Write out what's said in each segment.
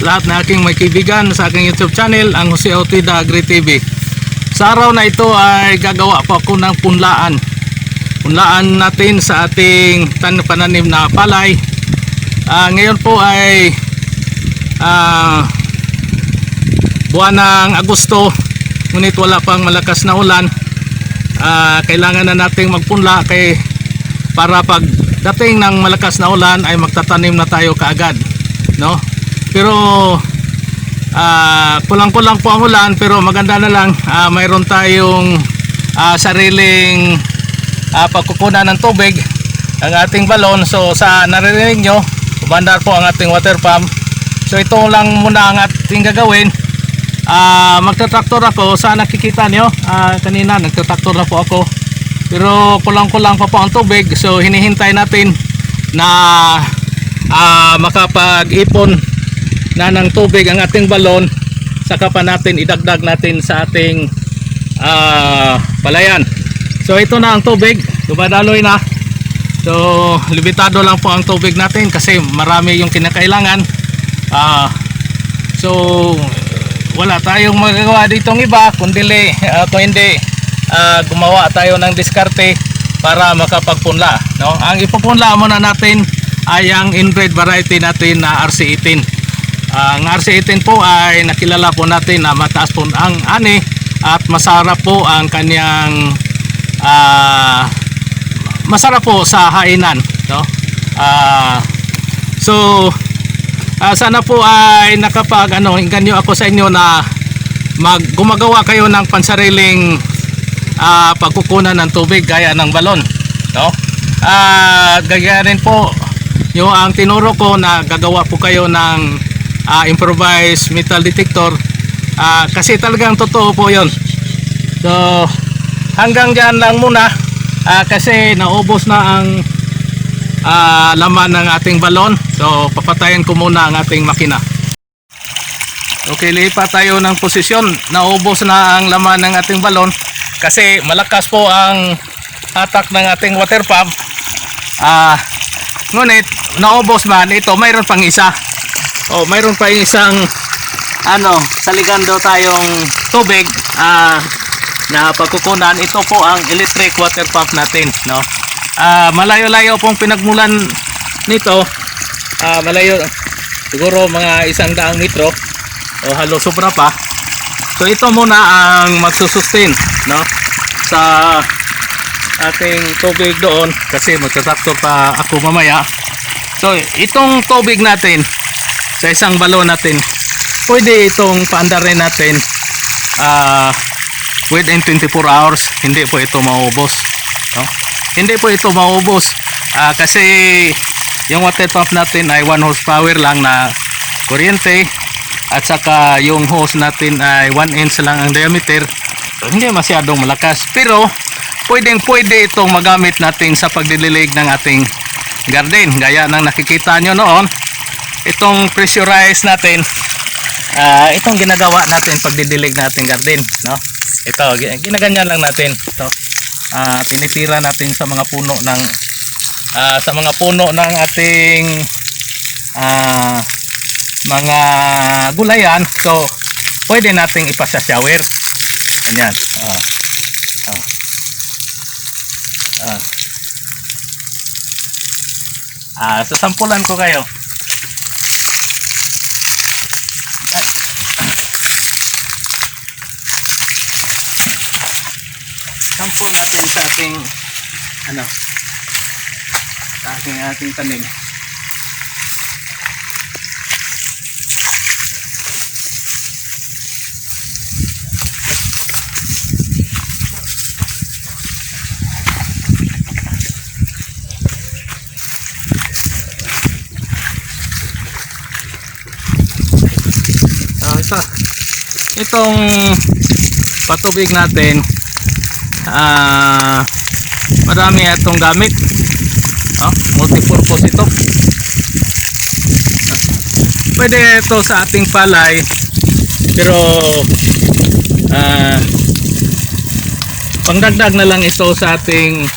lahat na aking may kaibigan sa aking YouTube channel, ang Jose Autida Agri TV. Sa araw na ito ay gagawa po ako ng punlaan. Punlaan natin sa ating pananim na palay. Ngayon po ay buwan ng Agosto, ngunit wala pang malakas na ulan. Kailangan na nating magpunla para pag dating ng malakas na ulan ay magtatanim na tayo kaagad, no? Pero kulang-kulang po ang ulan, pero maganda na lang, mayroon tayong sariling pagkukunan ng tubig, ang ating balon. So sa naririnig nyo, bandar po ang ating water pump. So ito lang muna ang ating gagawin. Magtatraktor ako, sa nakikita nyo, kanina nagtatraktor na po ako, pero kulang-kulang pa po ang tubig. So hinihintay natin na makapag-ipon na ng tubig ang ating balon, saka pa natin idagdag natin sa ating palayan. So ito na ang tubig, dumadaloy na. So limitado lang po ang tubig natin kasi marami yung kinakailangan. So wala tayong magagawa ditong iba kundi kung hindi gumawa tayo ng diskarte para makapagpunla, no? Ang ipupunla muna natin ay ang inbred variety natin na RC18. Ang RC18 po ay nakilala po natin na mataas po ang ani at masarap po ang kanyang masarap po sa hainan, no? So sana po ay inganyo ako sa inyo na gumagawa kayo ng pansariling pagkukunan ng tubig gaya ng balon, no? Gaya rin po yung ang tinuro ko na gagawa po kayo ng improvised metal detector, kasi talagang totoo po yun. So hanggang dyan lang muna, kasi naubos na ang laman ng ating balon. So papatayin ko muna ang ating makina. Okay, lipat tayo ng posisyon. Naubos na ang laman ng ating balon kasi malakas po ang hatak ng ating water pump. Ngunit naubos man ito, mayroon pang isa. Mayroon pa isang saligan daw tayong tubig na pagkukunan. Ito po ang electric water pump natin, no? Malayo-layo pong pinagmulan nito. Malayo, siguro mga 100 metro o halos sobra pa. So ito muna ang magsusustain, no, sa ating tubig doon kasi magtatraktor pa ako mamaya. So itong tubig natin sa isang balon natin, pwede itong paandarin natin within 24 hours. Hindi po ito maubos, no? Hindi po ito maubos kasi yung water pump natin ay 1 horsepower lang na kuryente, at saka yung hose natin ay 1 inch lang ang diameter. So hindi masyadong malakas, pero pwede itong magamit natin sa pagdidilig ng ating garden gaya ng nakikita nyo noon. Itong pressurized natin, itong ginagawa natin pagdidilig ng ating garden, no? Ito ginaganyan lang natin ito. Tinitira natin sa mga puno ng ating mga gulayan. So pwede nating ipasa shower ganyan. Sasampulan ko kayo. Sample natin sa ating ating tanim. Itong patubig natin, marami itong gamit, multipurpose ito. Pwede ito sa ating palay, pero pangdagdag na lang ito sa ating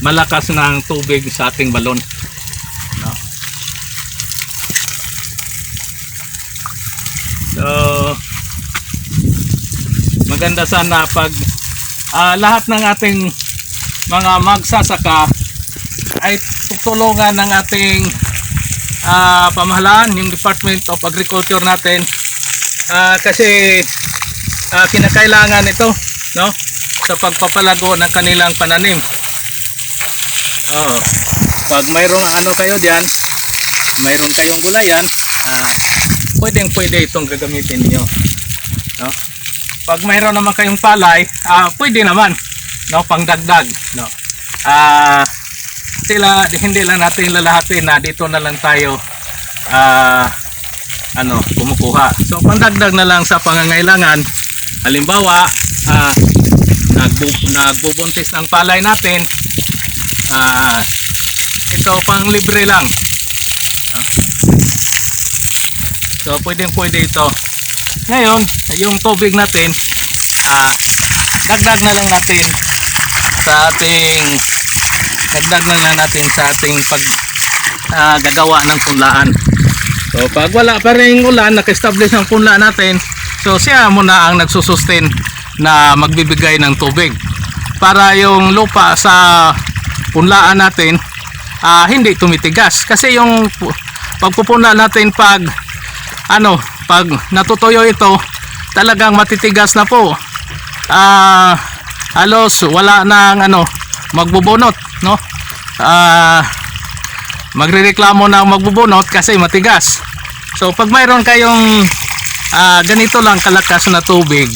malakas ng tubig sa ating balon, no? maganda sana pag lahat ng ating mga magsasaka ay tutulungan ng ating pamahalaan, yung Department of Agriculture natin, kasi kinakailangan ito, no, sa pagpapalago ng kanilang pananim. Pag mayroong ano kayo diyan, mayroon kayong gulayan, pwede itong gagamitin niyo, no? Pag mayroon naman kayong palay, pwede naman, no, pangdagdag, no. Hindi lang natin lalahatin na dito na lang tayo kumukuha. So pangdagdag na lang sa pangangailangan. Halimbawa, nagbubuntis ng palay natin, ito pang libre lang. So pwede ito. Ngayon, yung tubig natin, dagdag na lang natin sa ating gagawa ng punlaan. So pag wala pa ring ulan, naka-establish ang punla natin, so siya muna ang nagsusustain na magbibigay ng tubig para yung lupa sa punlaan natin hindi tumitigas. Kasi yung pagpupunla natin pag natutuyo ito, talagang matitigas na po. Halos wala nang magbubunot, no? Magrereklamo na magbubunot kasi matigas. So pag mayroon kayong ganito lang kalakas na tubig,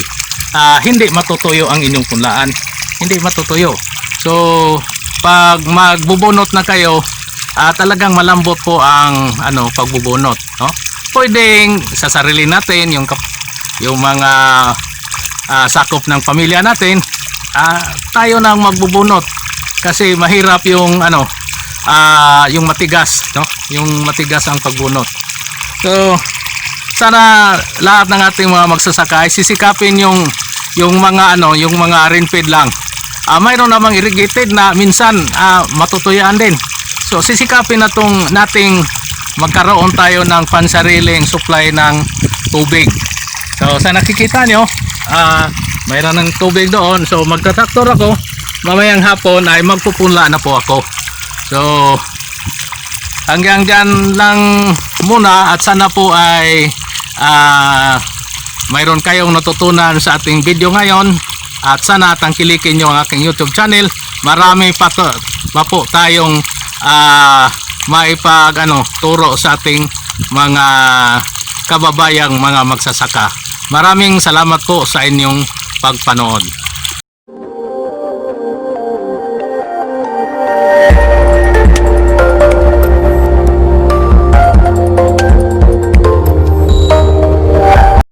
hindi matutuyo ang inyong punlaan. Hindi matutuyo. So pag magbubunot na kayo, talagang malambot po ang pagbubunot, no? Pwedeng sa sarili natin, yung mga sakop ng pamilya natin, tayo nang magbubunot kasi mahirap yung yung matigas, no? Yung matigas ang pagbunot. So sana lahat ng ating mga magsasaka ay sisikapin yung mga rainfed lang. Mayroon namang irrigated na minsan matutuyaan din. So sisikapin nating magkaroon tayo ng pansariling supply ng tubig. So sa nakikita nyo, mayroon ng tubig doon. So magtatraktor ako, mamayang hapon ay magpupunla na po ako. So hanggang dyan lang muna, at sana po ay mayroon kayong natutunan sa ating video ngayon, at sana tangkilikin nyo ang aking YouTube channel. Marami pa po tayong turo sa ating mga kababayang mga magsasaka. Maraming salamat po sa inyong pagpanood.